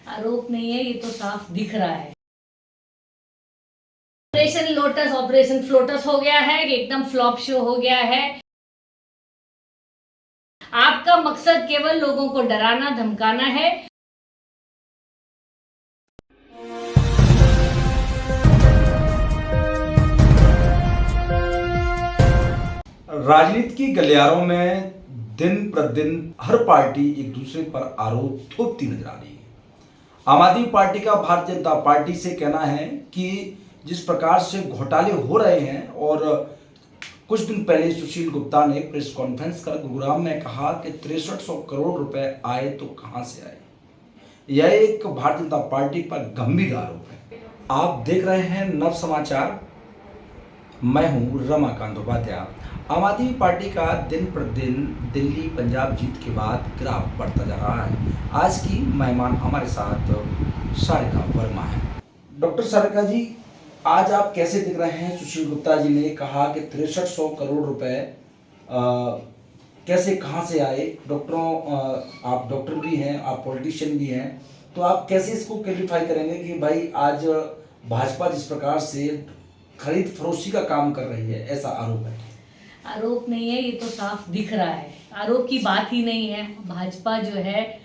आरोप नहीं है, ये तो साफ दिख रहा है। ऑपरेशन लोटस ऑपरेशन फ्लोटस हो गया है, एकदम फ्लॉप शो हो गया है। आपका मकसद केवल लोगों को डराना धमकाना है। राजनीति के गलियारों में दिन प्रतिदिन हर पार्टी एक दूसरे पर आरोप थोपती नजर आ रही है। आम आदमी पार्टी का भारतीय जनता पार्टी से कहना है कि जिस प्रकार से घोटाले हो रहे हैं, और कुछ दिन पहले सुशील गुप्ता ने प्रेस कॉन्फ्रेंस कर गुरुग्राम में कहा कि 6300 करोड़ रुपए आए तो कहां से आए। यह एक भारतीय जनता पार्टी पर गंभीर आरोप है। आप देख रहे हैं नव समाचार, मैं हूं रमाकांत उपाध्याय। आम आदमी पार्टी का दिन प्रतिदिन दिल्ली पंजाब जीत के बाद ग्राफ बढ़ता जा रहा है। आज की मेहमान हमारे साथ सारिका वर्मा है। डॉक्टर सारिका जी, आज आप कैसे दिख रहे हैं? सुशील गुप्ता जी ने कहा कि 6300 करोड़ रुपए कैसे कहां से आए। आप डॉक्टर भी हैं, आप पॉलिटिशियन भी हैं, तो आप कैसे इसको क्लैरिफाई करेंगे कि भाई आज भाजपा जिस प्रकार से खरीद फरोशी का काम कर रही है, ऐसा आरोप है? आरोप नहीं है, ये तो साफ दिख रहा है। आरोप की बात ही नहीं है। भाजपा जो है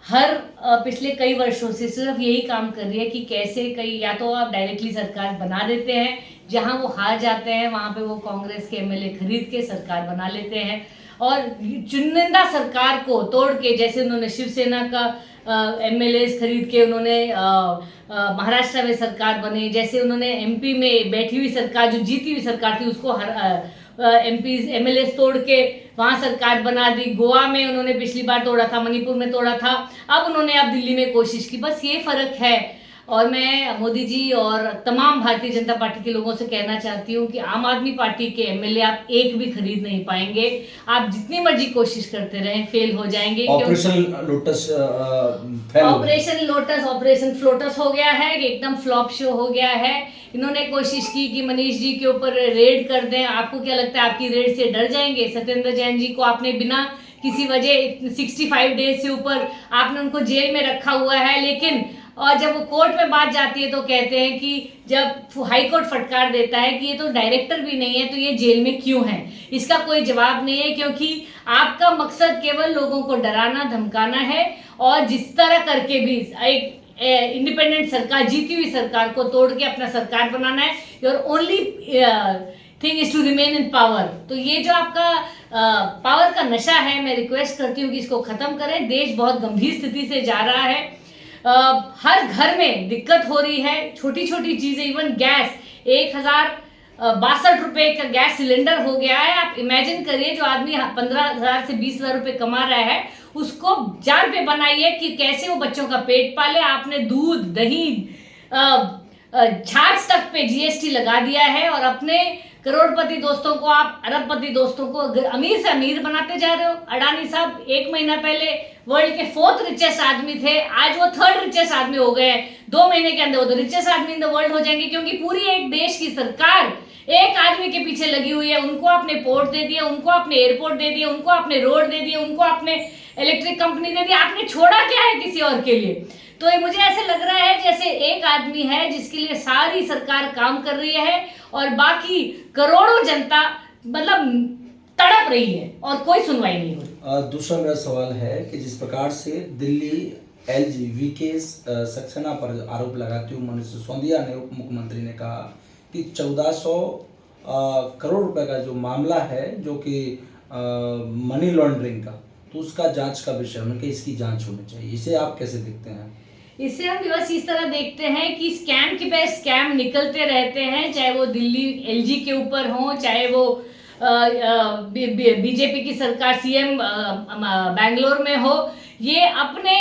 हर पिछले कई वर्षों से सिर्फ यही काम कर रही है कि कैसे कई या तो आप डायरेक्टली सरकार बना देते हैं, जहां वो हार जाते हैं वहां पे वो कांग्रेस के एमएलए खरीद के सरकार बना लेते हैं, और चुनिंदा सरकार को तोड़ के, जैसे उन्होंने शिवसेना का एमएलए खरीद के उन्होंने महाराष्ट्र में सरकार बने, जैसे उन्होंने एमपी में बैठी हुई सरकार, जो जीती हुई सरकार थी, उसको एमपी एमएलए तोड़ के वहां सरकार बना दी। गोवा में उन्होंने पिछली बार तोड़ा था, मणिपुर में तोड़ा था, अब दिल्ली में कोशिश की। बस ये फर्क है। और मैं मोदी जी और तमाम भारतीय जनता पार्टी के लोगों से कहना चाहती हूँ कि आम आदमी पार्टी के एमएलए आप एक भी खरीद नहीं पाएंगे। आप जितनी मर्जी कोशिश करते रहें, फेल हो जाएंगे। ऑपरेशन लोटस ऑपरेशन फ्लोटस हो गया है, एकदम फ्लॉप शो हो गया है। इन्होंने कोशिश की कि मनीष जी के ऊपर रेड कर दें। आपको क्या लगता है आपकी रेड से डर जाएंगे? सत्येंद्र जैन जी को आपने बिना किसी वजह 65 डेज से ऊपर आपने उनको जेल में रखा हुआ है, लेकिन और जब वो कोर्ट में बात जाती है तो कहते हैं कि जब हाई कोर्ट फटकार देता है कि ये तो डायरेक्टर भी नहीं है तो ये जेल में क्यों है। इसका कोई जवाब नहीं है, क्योंकि आपका मकसद केवल लोगों को डराना धमकाना है, और जिस तरह करके भी एक इंडिपेंडेंट सरकार, जीती हुई सरकार को तोड़ के अपना सरकार बनाना है। Your only thing is to remain in power. तो ये जो आपका पावर का नशा है, मैं रिक्वेस्ट करती हूँ कि इसको खत्म करें। देश बहुत गंभीर स्थिति से जा रहा है। हर घर में दिक्कत हो रही है, छोटी छोटी चीजें, इवन गैस 1062 रुपए का गैस सिलेंडर हो गया है। आप इमेजिन करिए, जो आदमी 15,000 से 20,000 रुपए कमा रहा है, उसको 4 रुपए बनाइए कि कैसे वो बच्चों का पेट पाले। आपने दूध, दही, छाछ तक पे जीएसटी लगा दिया है, और अपने करोड़पति दोस्तों को आप अरबपति दोस्तों को अमीर से अमीर बनाते जा रहे हो। अडानी साहब 1 महीना पहले वर्ल्ड के 4th रिचेस्ट आदमी थे, आज वो 3rd रिचेस्ट आदमी हो गए हैं। 2 महीने के अंदर वो रिचेस्ट आदमी इन द वर्ल्ड हो जाएंगे, क्योंकि पूरी एक देश की सरकार एक आदमी के पीछे लगी हुई है। उनको आपने पोर्ट दे दिया, उनको आपने एयरपोर्ट दे दिया, उनको आपने रोड दे दिया, उनको आपने इलेक्ट्रिक कंपनी दे दी। आपने छोड़ा क्या है किसी और के लिए? तो मुझे ऐसे लग रहा है जैसे एक आदमी है जिसके लिए सारी सरकार काम कर रही है, और बाकी करोड़ों जनता तड़प रही है और कोई सुनवाई नहीं हो रही। दूसरा मेरा सवाल है कि जिस प्रकार से दिल्ली एलजी वीके सक्सेना पर आरोप लगाते हुए मनीष सिसोदिया ने, उप मुख्यमंत्री ने कहा कि 1400 करोड़ रुपए का जो मामला है, जो कि मनी लॉन्ड्रिंग का, तो उसका जांच का विषय है कि इसकी जांच होनी चाहिए। इसे आप कैसे देखते हैं? इसे हम बस इस तरह देखते हैं कि स्कैम के पे स्कैम निकलते रहते हैं, चाहे वो दिल्ली एलजी के ऊपर हो, चाहे वो बीजेपी की सरकार सीएम बैंगलोर में हो। ये अपने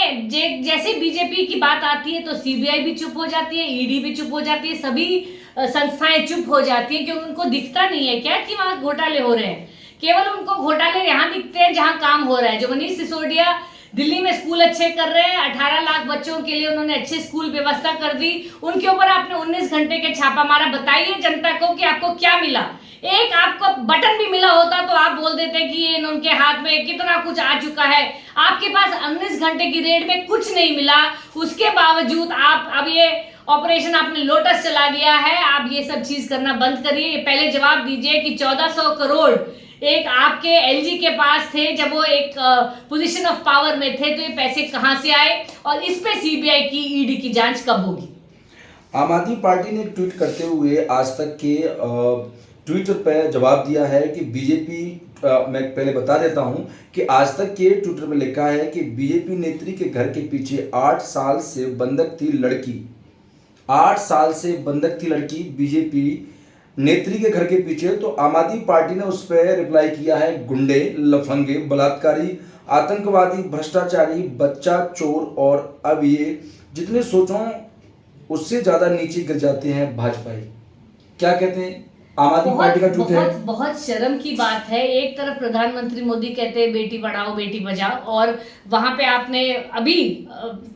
जैसे बीजेपी की बात आती है तो सीबीआई भी चुप हो जाती है, ईडी भी चुप हो जाती है, सभी संस्थाएं चुप हो जाती है, क्योंकि उनको दिखता नहीं है क्या कि वहां घोटाले हो रहे हैं। केवल उनको घोटाले यहाँ दिखते हैं जहां काम हो रहा है। जो मनीष सिसोदिया दिल्ली में स्कूल अच्छे कर रहे हैं, 18 लाख बच्चों के लिए उन्होंने अच्छे स्कूल व्यवस्था कर दी, उनके ऊपर आपने 19 घंटे के छापा मारा। बताइए जनता को कि आपको क्या मिला। एक आपको बटन भी मिला होता तो आप बोल देते कि ये उनके हाथ में कितना कुछ आ चुका है। आपके पास 19 घंटे की रेड में कुछ नहीं मिला, उसके बावजूद आप अब ये ऑपरेशन आपने लोटस चला दिया है। आप ये सब चीज करना बंद करिए। पहले जवाब दीजिए कि 1400 करोड़ एक आपके एलजी के पास थे जब वो एक पोजीशन ऑफ पावर में थे, तो ये पैसे कहां से आए और इस पे सीबीआई की ईडी की जांच कब होगी। आम आदमी पार्टी ने ट्वीट करते हुए आज तक के ट्विटर पर जवाब दिया है कि बीजेपी, मैं पहले बता देता हूं कि आज तक के ट्विटर में लिखा है कि बीजेपी नेत्री के घर के पीछे 8 साल से बंधक थी लड़की। 8 साल से बंधक थी लड़की बीजेपी नेत्री के घर के पीछे। तो आम आदमी पार्टी ने उस पर रिप्लाई किया है, गुंडे, लफंगे, बलात्कारी, आतंकवादी, भ्रष्टाचारी, बच्चा चोर, और अब ये जितने सोचो उससे ज्यादा नीचे गिर जाते हैं भाजपाई। क्या कहते हैं आम आदमी पार्टी का ट्वीट है। बहुत शर्म की बात है। एक तरफ प्रधानमंत्री मोदी कहते हैं बेटी पढ़ाओ बेटी बचाओ, और वहां पे आपने अभी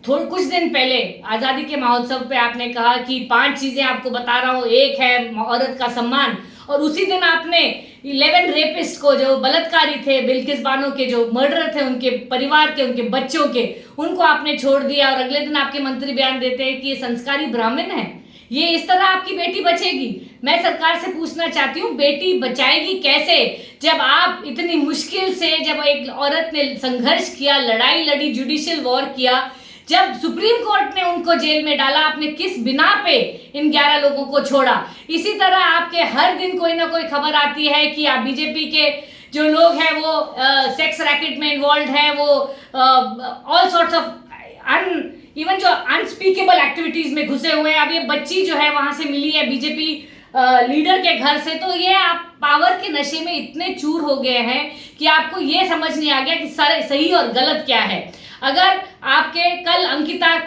कुछ दिन पहले आजादी के महोत्सव पे आपने कहा कि 5 चीजें आपको बता रहा हूँ, एक है औरत का सम्मान, और उसी दिन आपने 11 रेपिस्ट को, जो बलात्कारी थे, बिल्किस बानो के जो मर्डर थे, उनके परिवार के, उनके बच्चों के, उनको आपने छोड़ दिया। और अगले दिन आपके मंत्री बयान देते हैं कि ये संस्कारी ब्राह्मण है, ये इस तरह आपकी बेटी बचेगी। मैं सरकार से पूछना चाहती हूँ, बेटी बचाएगी कैसे जब आप इतनी मुश्किल से, जब एक औरत ने संघर्ष किया, लड़ाई लड़ी, जुडिशियल वॉर किया, जब सुप्रीम कोर्ट ने उनको जेल में डाला, आपने किस बिना पे इन 11 लोगों को छोड़ा। इसी तरह आपके हर दिन कोई ना कोई खबर आती है कि आप बीजेपी के जो लोग हैं वो सेक्स रैकेट में इन्वॉल्व है, वो ऑल सॉर्ट्स ऑफ इवन जो अनस्पीकेबल एक्टिविटीज में घुसे हुए हैं। अब ये बच्ची जो है वहां से मिली है बीजेपी लीडर के घर से, तो ये आप पावर के नशे में इतने चूर हो गए हैं कि आपको ये समझ नहीं आ गया कि सही और गलत क्या है। अगर आपके कल अंकिता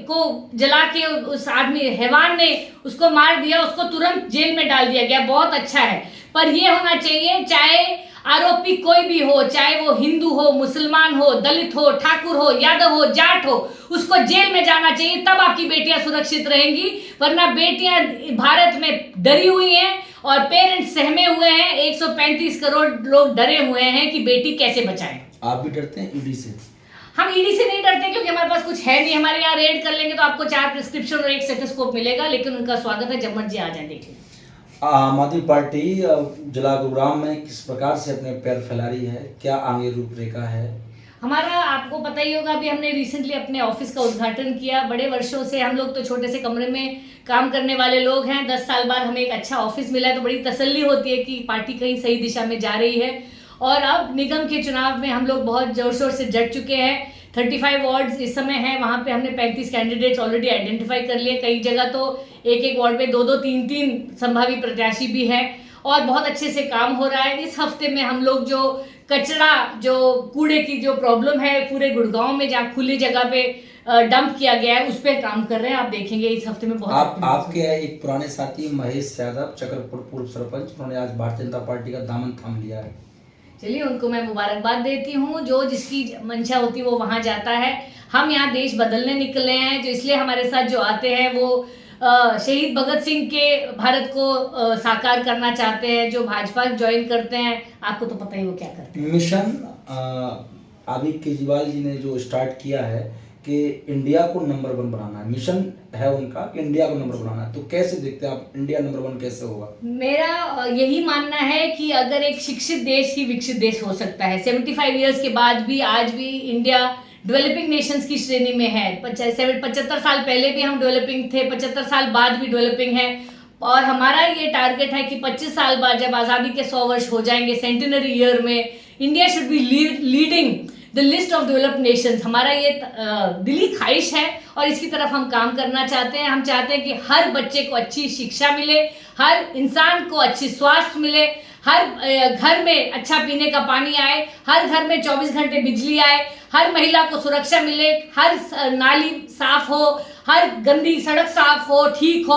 को जला के उस आदमी हैवान ने उसको मार दिया, उसको तुरंत जेल में डाल दिया गया, बहुत अच्छा है। पर ये होना चाहिए, चाहे आरोपी कोई भी हो, चाहे वो हिंदू हो, मुसलमान हो, दलित हो, ठाकुर हो, यादव हो, जाट हो, उसको जेल में जाना चाहिए, तब आपकी बेटियां सुरक्षित रहेंगी। वरना बेटियां भारत में डरी हुई हैं और पेरेंट्स सहमे हुए हैं। 135 करोड़ लोग डरे हुए हैं कि बेटी कैसे बचाएं। आप भी डरते हैं ईडी से? हम ईडी से नहीं डरते क्योंकि हमारे पास कुछ है नहीं। हमारे यहाँ रेड कर लेंगे तो आपको 4 प्रिस्क्रिप्शन और 1 स्टेथोस्कोप मिलेगा, लेकिन उनका स्वागत है, जब मर्जी आ जाए देख लें। आम आदमी पार्टी जिला गुरुग्राम में किस प्रकार से अपने पैर फैला रही है, क्या आगे रूपरेखा है? हमारा आपको पता ही होगा, अभी हमने रिसेंटली अपने ऑफिस का उद्घाटन किया। बड़े वर्षों से हम लोग तो छोटे से कमरे में काम करने वाले लोग हैं, 10 साल बाद हमें एक अच्छा ऑफिस मिला है, तो बड़ी तसल्ली होती है कि पार्टी कहीं सही दिशा में जा रही है। और अब निगम के चुनाव में हम लोग बहुत जोर शोर से डट चुके हैं। 35 वार्ड्स इस समय हैं, वहाँ पे हमने 35 कैंडिडेट्स ऑलरेडी आइडेंटिफाई कर लिए। कई जगह तो एक वार्ड में 2-2, 3-3 संभावित प्रत्याशी भी हैं और बहुत अच्छे से काम हो रहा है। इस हफ्ते में हम लोग जो कचरा, जो कूड़े की जो प्रॉब्लम है पूरे गुड़गांव में, जहाँ खुली जगह पे डंप किया गया है, उस पर काम कर रहे हैं। आप देखेंगे इस हफ्ते में बहुत। आपके एक पुराने साथी महेश यादव, चक्रपुर पूर्व सरपंच, उन्होंने आज भारतीय जनता पार्टी का दामन थाम लिया है। चलिए उनको मैं मुबारकबाद देती हूँ। जो जिसकी मंशा होती है वो वहाँ जाता है। हम यहाँ देश बदलने निकले हैं, जो इसलिए हमारे साथ जो आते हैं वो शहीद भगत सिंह के भारत को साकार करना चाहते हैं। जो भाजपा ज्वाइन करते हैं, आपको तो पता ही वो क्या करते हैं। मिशन अभी केजरीवाल जी ने जो स्टार्ट किया है कि इंडिया को नंबर 1 बनाना है, मिशन है उनका कि इंडिया को नंबर बनाना है, तो कैसे देखते हैं आप, इंडिया नंबर 1 कैसे होगा? मेरा यही मानना है कि अगर एक शिक्षित देश ही विकसित देश हो सकता है। 75 ईयर्स के बाद भी आज भी इंडिया डेवलपिंग नेशंस की श्रेणी में है। 75 साल पहले भी हम डेवलपिंग थे, 75 साल बाद भी डेवलपिंग है। और हमारा ये टारगेट है कि 25 साल बाद जब आज़ादी के 100 वर्ष हो जाएंगे, सेंटिनरी ईयर में, India should be leading the list of developed Nations. हमारा ये दिली ख्वाहिश है और इसकी तरफ हम काम करना चाहते हैं। हम चाहते हैं कि हर बच्चे को अच्छी शिक्षा मिले, हर इंसान को अच्छी स्वास्थ्य मिले, हर घर में अच्छा पीने का पानी आए, हर घर में 24 घंटे बिजली आए, हर महिला को सुरक्षा मिले, हर नाली साफ हो, हर गंदी सड़क साफ हो, ठीक हो।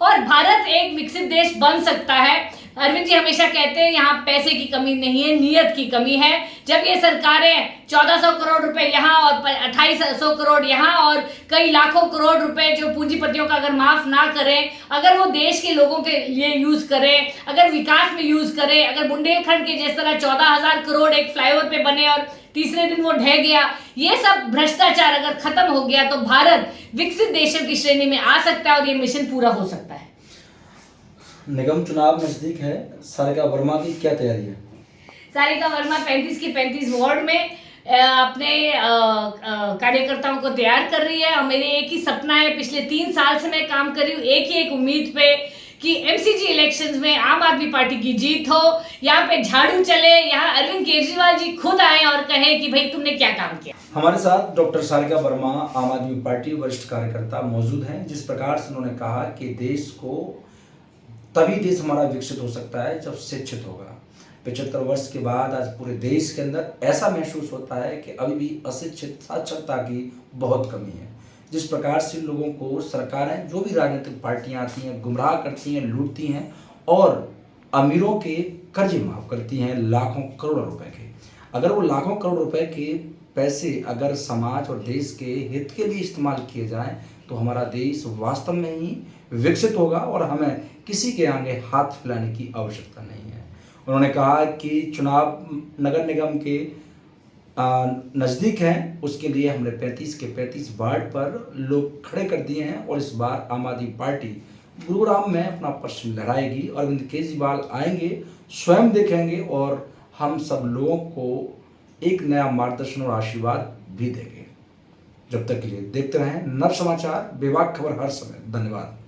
और भारत एक विकसित देश बन सकता है अरविंद जी हमेशा कहते हैं यहाँ पैसे की कमी नहीं है, नियत की कमी है। जब ये सरकारें 1400 करोड़ रुपए यहाँ और 2800 करोड़ यहाँ और कई लाखों करोड़ रुपए जो पूंजीपतियों का अगर माफ ना करें, अगर वो देश के लोगों के लिए यूज करें, अगर विकास में यूज करें, अगर बुंदेलखंड के जिस तरह 14,000 करोड़ एक फ्लाईओवर पे बने और तीसरे दिन वो ढह गया, ये सब भ्रष्टाचार अगर खत्म हो गया तो भारत विकसित देशों की श्रेणी में आ सकता है और ये मिशन पूरा हो सकता है। निगम चुनाव नजदीक है, सारिका वर्मा की क्या तैयारी है? सारिका वर्मा 35 की 35 वार्ड में अपने कार्यकर्ताओं को तैयार कर रही है और मेरे एक ही सपना है, पिछले 3 साल से मैं काम कर रही हूँ एक ही एक उम्मीद पे कि एमसीजी इलेक्शंस में आम आदमी पार्टी की जीत हो, यहाँ पे झाड़ू चले, यहाँ अरविंद केजरीवाल जी खुद आए और कहें कि भाई तुमने क्या काम किया। हमारे साथ डॉक्टर सारिका वर्मा आम आदमी पार्टी वरिष्ठ कार्यकर्ता मौजूद हैं। जिस प्रकार से उन्होंने कहा कि देश को तभी देश हमारा विकसित हो सकता है जब शिक्षित होगा। 75 वर्ष के बाद आज पूरे देश के अंदर ऐसा महसूस होता है कि अभी भी अशिक्षित साक्षरता की बहुत कमी है। जिस प्रकार से लोगों को सरकारें, जो भी राजनीतिक पार्टियां आती हैं, गुमराह करती हैं, लूटती हैं और अमीरों के कर्जे माफ करती हैं लाखों करोड़ों रुपए के। अगर वो लाखों करोड़ रुपए के पैसे अगर समाज और देश के हित के लिए इस्तेमाल किए जाएं तो हमारा देश वास्तव में ही विकसित होगा और हमें किसी के आगे हाथ फैलाने की आवश्यकता नहीं है। उन्होंने कहा कि चुनाव नगर निगम के नज़दीक हैं, उसके लिए हमने 35 के 35 वार्ड पर लोग खड़े कर दिए हैं और इस बार आम आदमी पार्टी गुरुग्राम में अपना प्रश्न लहराएगी। अरविंद केजरीवाल आएंगे, स्वयं देखेंगे और हम सब लोगों को एक नया मार्गदर्शन और आशीर्वाद भी देंगे। जब तक के लिए देखते रहें नव समाचार, बेबाक खबर हर समय। धन्यवाद।